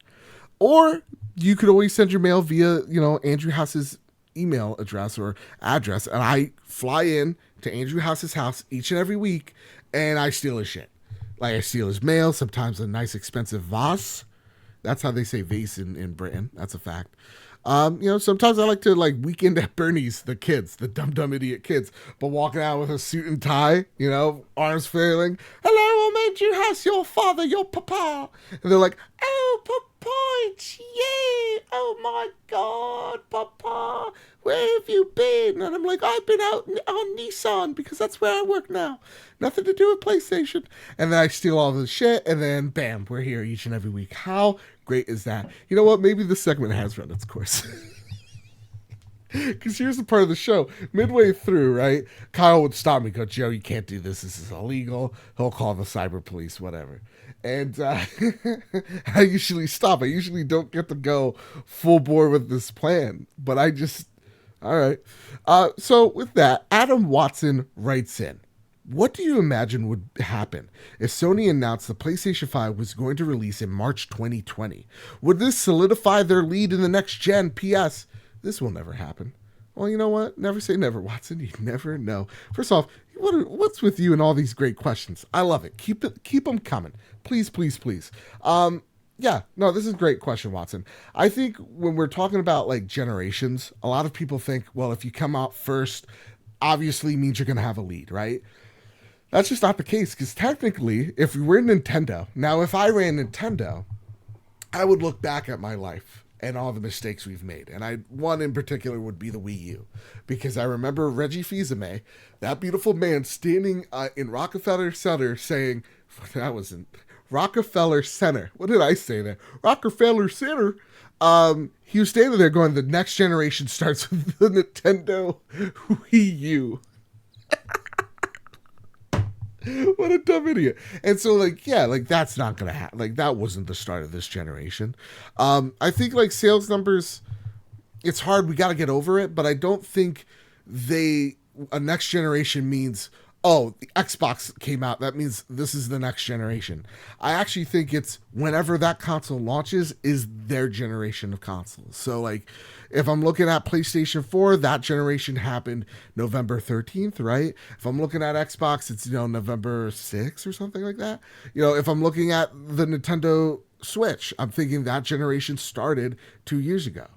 Speaker 1: Or you could always send your mail via, Andrew House's email address or address. And I fly in to Andrew House's house each and every week and I steal his shit. Like I steal his mail, sometimes a nice expensive vase. That's how they say vase in Britain. That's a fact. Sometimes I like to weekend at Bernie's, the kids, the dumb idiot kids, but walking out with a suit and tie, arms flailing. Hello, I'm Andrew House, your father, your papa. And they're like, oh, papa, it's you. Oh my God, papa, where have you been? And I'm like, I've been out on Nissan because that's where I work now. Nothing to do with PlayStation. And then I steal all the shit and then bam, we're here each and every week. How great is that? You know what? Maybe this segment has run its course. Because here's the part of the show. Midway through, right? Kyle would stop me, go, Joe, you can't do this. This is illegal. He'll call the cyber police, whatever. And I usually stop. I usually don't get to go full bore with this plan. But I just... All right. So with that, Adam Watson writes in. What do you imagine would happen if Sony announced the PlayStation 5 was going to release in March 2020? Would this solidify their lead in the next gen? P.S. This will never happen. Well, you know what? Never say never, Watson. You never know. First off, what's with you and all these great questions? I love it. Keep them coming. Please, please, please. Yeah, no, this is a great question, Watson. I think when we're talking about generations, a lot of people think, well, if you come out first, obviously means you're going to have a lead, right? That's just not the case, because technically, if we were Nintendo, now if I ran Nintendo, I would look back at my life and all the mistakes we've made. And one in particular would be the Wii U, because I remember Reggie Fils-Aimé, that beautiful man, standing in Rockefeller Center saying, that wasn't Rockefeller Center. What did I say there? Rockefeller Center. He was standing there going, the next generation starts with the Nintendo Wii U. What a dumb idiot. And so that's not gonna happen. That wasn't the start of this generation. I think sales numbers, it's hard. We got to get over it, but I don't think a next generation means, oh, the Xbox came out, that means this is the next generation. I actually think it's whenever that console launches is their generation of consoles. So like if I'm looking at PlayStation 4, that generation happened November 13th, right? If I'm looking at Xbox, it's, November 6th or something like that. If I'm looking at the Nintendo Switch, I'm thinking that generation started 2 years ago.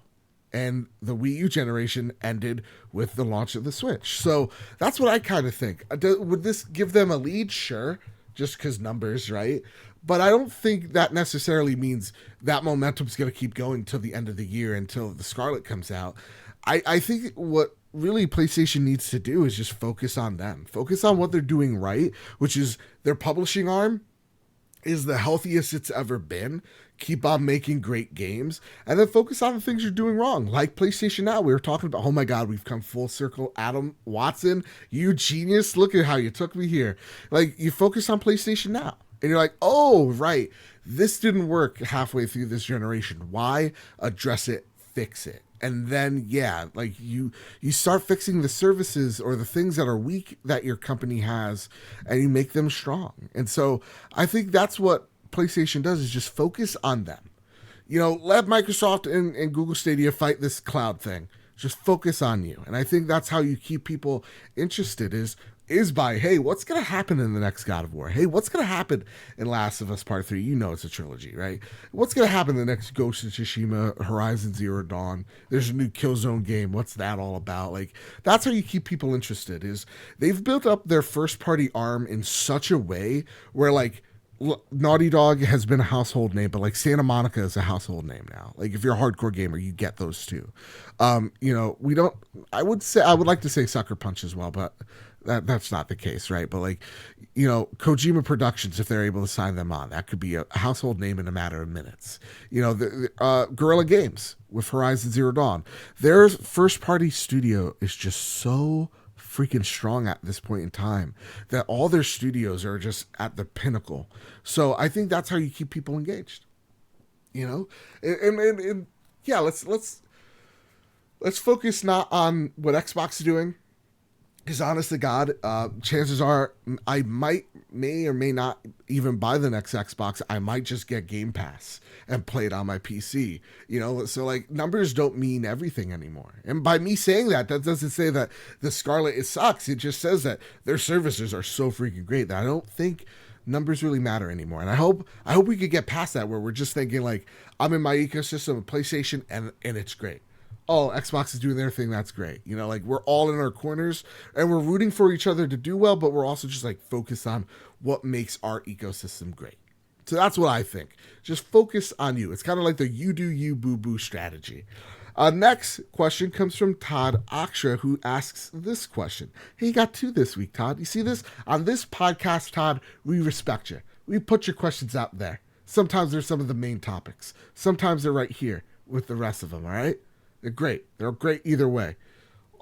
Speaker 1: And the Wii U generation ended with the launch of the Switch. So that's what I kind of think. Would this give them a lead? Sure, just because numbers, right? But I don't think that necessarily means that momentum's going to keep going till the end of the year until the Scarlet comes out. I think what really PlayStation needs to do is just focus on them. Focus on what they're doing right, which is their publishing arm is the healthiest it's ever been. Keep on making great games, and then focus on the things you're doing wrong. Like PlayStation Now, we were talking about, oh my God, we've come full circle. Adam Watson, you genius. Look at how you took me here. Like, you focus on PlayStation Now, and you're like, oh, right, this didn't work halfway through this generation. Why? Address it, fix it. And then, yeah, like you start fixing the services or the things that are weak that your company has, and you make them strong. And so I think that's what PlayStation does, is just focus on them. Let Microsoft and Google Stadia fight this cloud thing. Just focus on you. And I think that's how you keep people interested is by, hey, what's going to happen in the next God of War? Hey, what's going to happen in Last of Us Part 3? It's a trilogy, right? What's going to happen in the next Ghost of Tsushima, Horizon Zero Dawn? There's a new Killzone game. What's that all about? Like, that's how you keep people interested, is they've built up their first party arm in such a way where, like, Naughty Dog has been a household name, but like Santa Monica is a household name now. Like if you're a hardcore gamer, you get those two. We don't. I would like to say Sucker Punch as well, but that's not the case, right? But like, Kojima Productions, if they're able to sign them on, that could be a household name in a matter of minutes. Guerrilla Games with Horizon Zero Dawn, their first party studio is just so freaking strong at this point in time that all their studios are just at the pinnacle. So I think that's how you keep people engaged, and yeah, let's focus not on what Xbox is doing, because honest to God, chances are I may or may not even buy the next Xbox. I might just get Game Pass and play it on my PC, so like numbers don't mean everything anymore. And by me saying that doesn't say that the Scarlet, it sucks. It just says that their services are so freaking great that I don't think numbers really matter anymore. And I hope we could get past that, where we're just thinking like, I'm in my ecosystem of PlayStation and it's great. Oh, Xbox is doing their thing, that's great. Like we're all in our corners and we're rooting for each other to do well, but we're also just like focused on what makes our ecosystem great. So that's what I think. Just focus on you. It's kind of like the you do you boo boo strategy. Next question comes from Todd Aksha, who asks this question. Hey, you got two this week, Todd. You see this? On this podcast, Todd, we respect you. We put your questions out there. Sometimes they're some of the main topics. Sometimes they're right here with the rest of them, all right? They're great. They're great either way.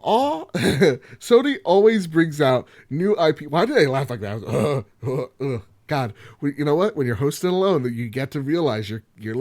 Speaker 1: Sony always brings out new IP. Why did I laugh like that? God, you know what? When you're hosting alone, you get to realize your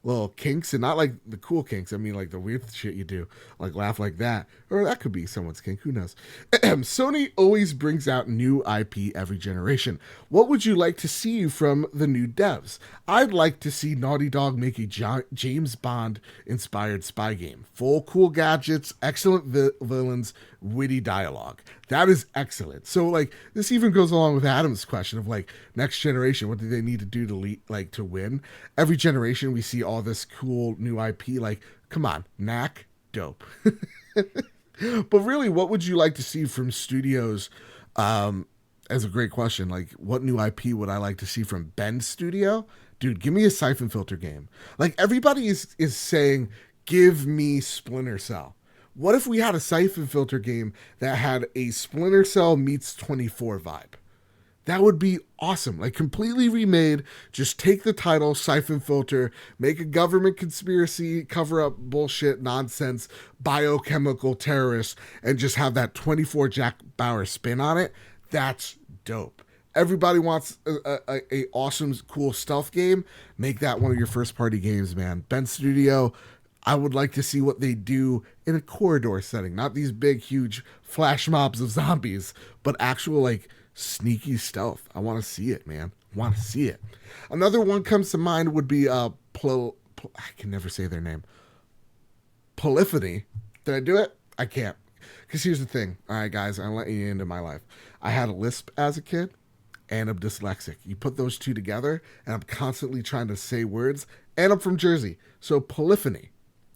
Speaker 1: little kinks, and not like the cool kinks. I mean, like the weird shit you do, like laugh like that, or that could be someone's kink. Who knows? Sony always brings out new IP every generation. What would you like to see from the new devs? I'd like to see Naughty Dog make a James Bond inspired spy game. Full cool gadgets, excellent villains, witty dialogue. That is excellent. So like this even goes along with Adam's question of like next generation, what do they need to do to win? Every generation we see all this cool new IP, like come on, knack, dope. But really, what would you like to see from studios? As a great question. Like what new IP would I like to see from Ben's studio? Dude, give me a Siphon Filter game. Like everybody is saying, give me Splinter Cell. What if we had a Siphon Filter game that had a Splinter Cell meets 24 vibe? That would be awesome. Like completely remade. Just take the title, Siphon Filter, make a government conspiracy, cover up bullshit, nonsense, biochemical terrorists, and just have that 24 Jack Bauer spin on it. That's dope. Everybody wants a awesome, cool stealth game. Make that one of your first party games, man. Ben Studio, I would like to see what they do in a corridor setting, not these big, huge flash mobs of zombies, but actual like sneaky stealth. I want to see it, man. I want to see it. Another one comes to mind would be I can never say their name. Polyphony. Did I do it? I can't. Because here's the thing. All right, guys, I'm letting you into my life. I had a lisp as a kid, and I'm dyslexic. You put those two together, and I'm constantly trying to say words, and I'm from Jersey. So polyphony.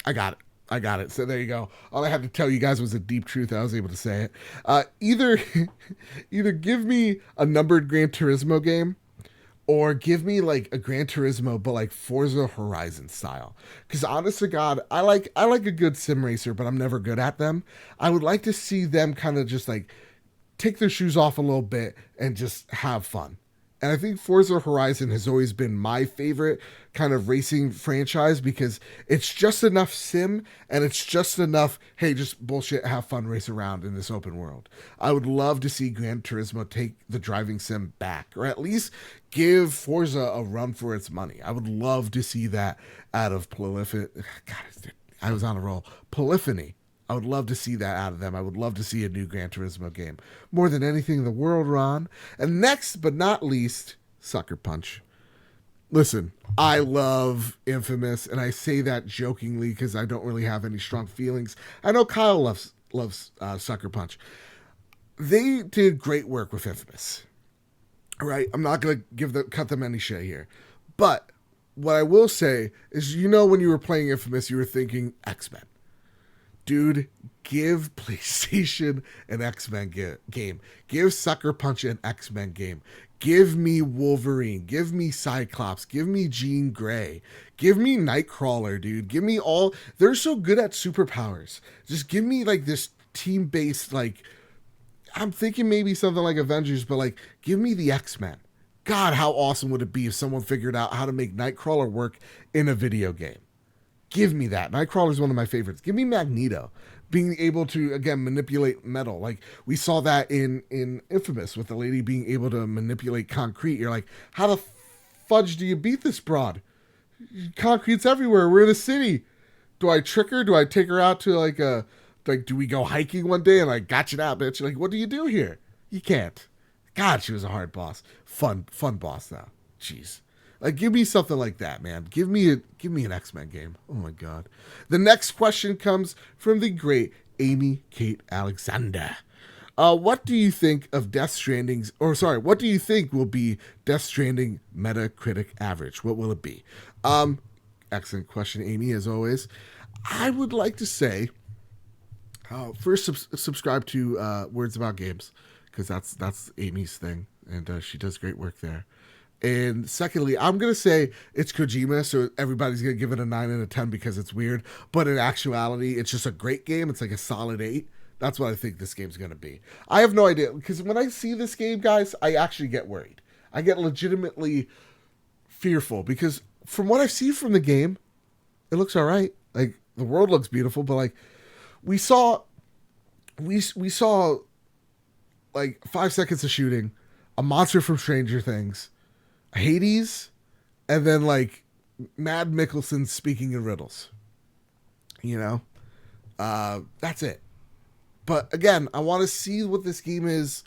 Speaker 1: I got it. So there you go. All I had to tell you guys was a deep truth. I was able to say it. Either give me a numbered Gran Turismo game, or give me like a Gran Turismo, but like Forza Horizon style. Because honest to God, I like a good sim racer, but I'm never good at them. I would like to see them kind of just like take their shoes off a little bit and just have fun. And I think Forza Horizon has always been my favorite kind of racing franchise because it's just enough sim and it's just enough, hey, just bullshit, have fun, race around in this open world. I would love to see Gran Turismo take the driving sim back, or at least give Forza a run for its money. I would love to see that out of Polyphony. God, I was on a roll. Polyphony. I would love to see that out of them. I would love to see a new Gran Turismo game. More than anything in the world, Ron. And next but not least, Sucker Punch. Listen, I love Infamous, and I say that jokingly because I don't really have any strong feelings. I know Kyle loves Sucker Punch. They did great work with Infamous. All right, I'm not going to cut them any shit here. But what I will say is, when you were playing Infamous, you were thinking X-Men. Dude, give PlayStation an X-Men game. Give Sucker Punch an X-Men game. Give me Wolverine. Give me Cyclops. Give me Jean Grey. Give me Nightcrawler, dude. Give me all... They're so good at superpowers. Just give me, like, this team-based, like... I'm thinking maybe something like Avengers, but, like, give me the X-Men. God, how awesome would it be if someone figured out how to make Nightcrawler work in a video game? Give me that. Nightcrawler is one of my favorites. Give me Magneto being able to, again, manipulate metal. Like, we saw that in Infamous with the lady being able to manipulate concrete. You're like, how the fudge do you beat this broad? Concrete's everywhere. We're in a city. Do I trick her? Do I take her out to, do we go hiking one day and, gotcha now, bitch? Like, what do you do here? You can't. God, she was a hard boss. Fun boss, though. Jeez. Give me something like that, man. Give me an X-Men game. Oh my God. The next question comes from the great Amy Kate Alexander. What do you think of what do you think will be Death Stranding Metacritic average? What will it be? Excellent question, Amy, as always. I would like to say, first subscribe to Words About Games, because that's Amy's thing, and she does great work there. And secondly, I'm going to say it's Kojima, so everybody's going to give it a 9 out of 10 because it's weird. But in actuality, it's just a great game. It's like a solid 8. That's what I think this game's going to be. I have no idea, because when I see this game, guys, I actually get worried. I get legitimately fearful, because from what I've seen from the game, it looks all right. Like, the world looks beautiful, but, like, we saw like 5 seconds of shooting, a monster from Stranger Things, Hades, and then like Mad Mikkelsen speaking in riddles. That's it. But again, I want to see what this game is.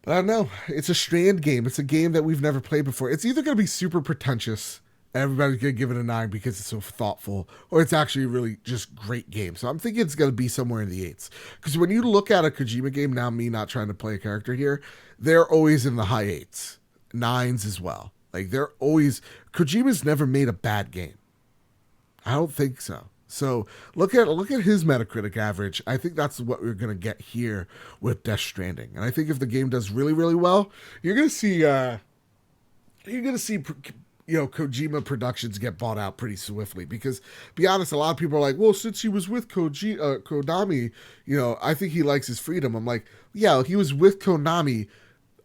Speaker 1: But I don't know. It's a Strand game. It's a game that we've never played before. It's either going to be super pretentious and everybody's going to give it a 9 because it's so thoughtful, or it's actually a really just great game. So I'm thinking it's going to be somewhere in the 8s. Because when you look at a Kojima game, now me not trying to play a character here, they're always in the high 8s. 9s as well. Like, they're always... Kojima's never made a bad game. I don't think so. So look at his Metacritic average. I think that's what we're gonna get here with Death Stranding. And I think if the game does really, really well, you're gonna see Kojima Productions get bought out pretty swiftly. Because, be honest, a lot of people are like, well, since he was with Konami, I think he likes his freedom. I'm like, yeah, he was with Konami,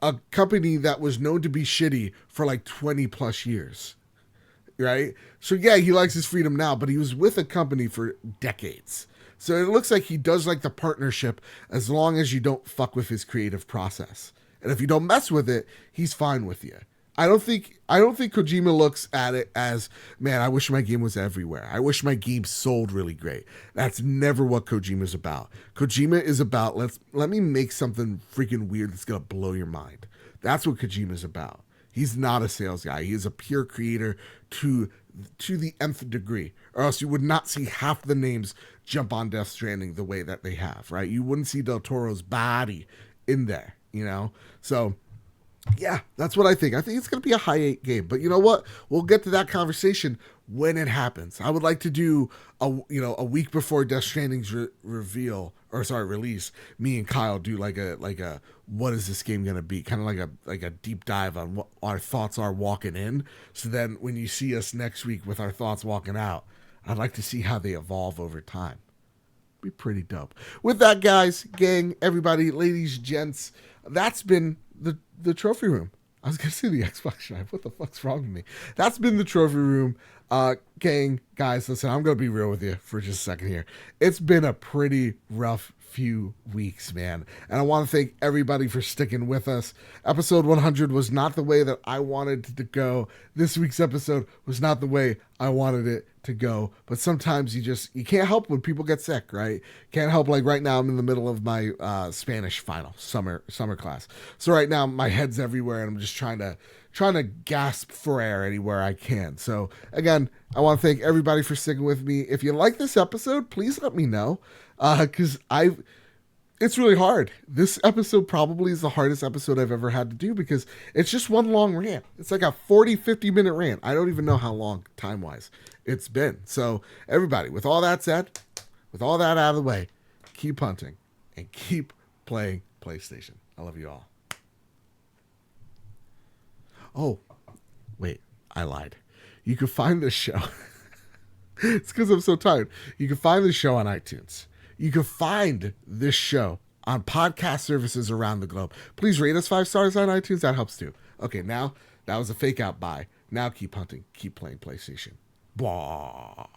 Speaker 1: a company that was known to be shitty for like 20 plus years, right? So yeah, he likes his freedom now, but he was with a company for decades. So it looks like he does like the partnership as long as you don't fuck with his creative process. And if you don't mess with it, he's fine with you. I don't think Kojima looks at it as, man, I wish my game was everywhere. I wish my game sold really great. That's never what Kojima's about. Kojima is about let me make something freaking weird that's gonna blow your mind. That's what Kojima's about. He's not a sales guy. He is a pure creator to the nth degree, or else you would not see half the names jump on Death Stranding the way that they have, right? You wouldn't see Del Toro's body in there, you know? So, yeah, that's what I think. I think it's going to be a high 8 game. But you know what? We'll get to that conversation when it happens. I would like to do a week before Death Stranding's release. Me and Kyle do like a what is this game going to be? Kind of like a deep dive on what our thoughts are walking in. So then when you see us next week with our thoughts walking out, I'd like to see how they evolve over time. Be pretty dope. With that, guys, gang, everybody, ladies, gents, that's been the trophy room. I was gonna say the Xbox Drive. What the fuck's wrong with me? That's been the trophy room. Gang, guys, listen, I'm gonna be real with you for just a second here. It's been a pretty rough few weeks, man. And I want to thank everybody for sticking with us. Episode 100 was not the way that I wanted it to go. This week's episode was not the way I wanted it to go. But sometimes you can't help when people get sick, right? Can't help. Like right now, I'm in the middle of my Spanish final summer class. So right now my head's everywhere and I'm just trying to gasp for air anywhere I can. So again, I want to thank everybody for sticking with me. If you like this episode, please let me know. Because it's really hard. This episode probably is the hardest episode I've ever had to do because it's just one long rant. It's like a 50 minute rant. I don't even know how long time wise it's been. So everybody, with all that said, with all that out of the way, keep hunting and keep playing PlayStation. I love you all. Oh, wait, I lied. You can find this show. It's because I'm so tired. You can find this show on iTunes. You can find this show on podcast services around the globe. Please rate us 5 stars on iTunes. That helps too. Okay, now that was a fake out bye. Now keep hunting. Keep playing PlayStation. Blah.